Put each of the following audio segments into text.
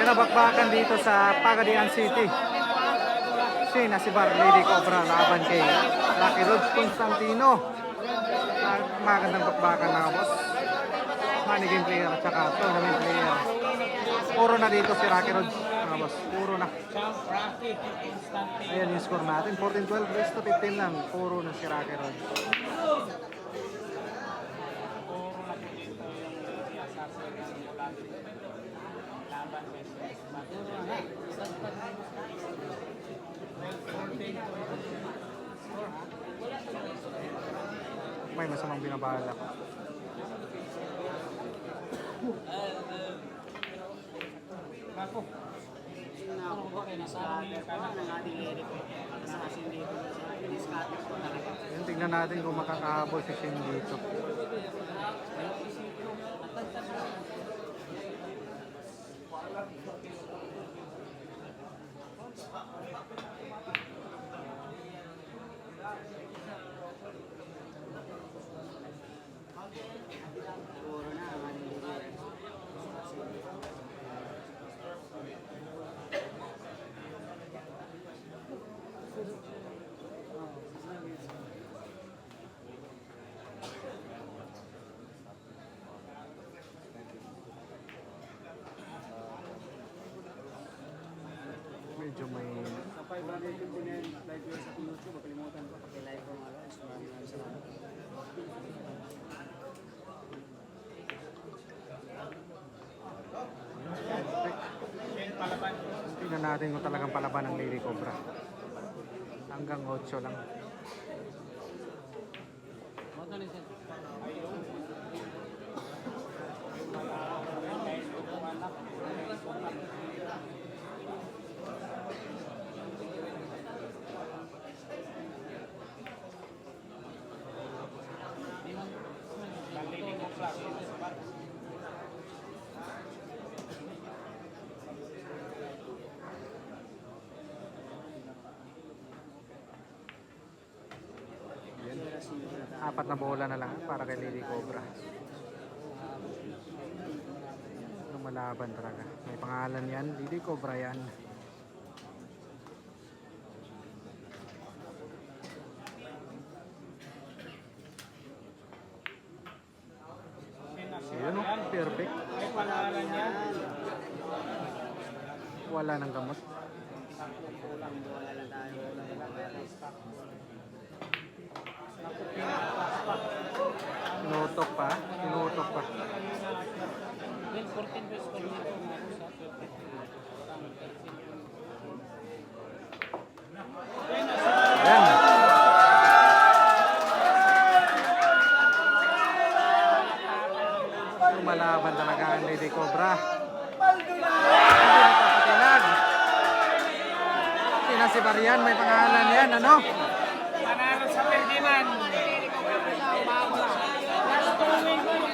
na bakbakan dito sa Pagadian City. Si Bar Lady Cobra laban kay Lucky Rod Constantino. Magandang bakbakan mga boss. Money game player at saka tournament player. Puro na dito si Rocky Rod mga boss. Puro na. Ayan yung score natin. 14-12 race to 15 lang. Puro na si Rocky Rod. May masamang binabalak. Yan, tignan natin kung makakahabol si Shin dito. Medyo may Sa 500 yung live ko sa YouTube, makalimutan ko paki-live ko mga guys. Maraming salamat. tingnan natin kung talagang palaban ng Lady Cobra. Hanggang 8 lang. Apat na bola na lang para kay Lady Cobra. Lumalaban talaga. May pangalan yan. Lady Cobra yan. Ayun o. Perfect. May pangalan yan. Wala nang gamot. Kulang, wala lang tayo. Tinutok pa. Tinutok pa. Yan. Lumalaban talaga ang Lady Cobra. Hindi nagpapatinag. Si Barian, may pangalan yan, ano? Panalo sa Ferdinand.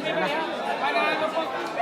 Yan na. Panalo po.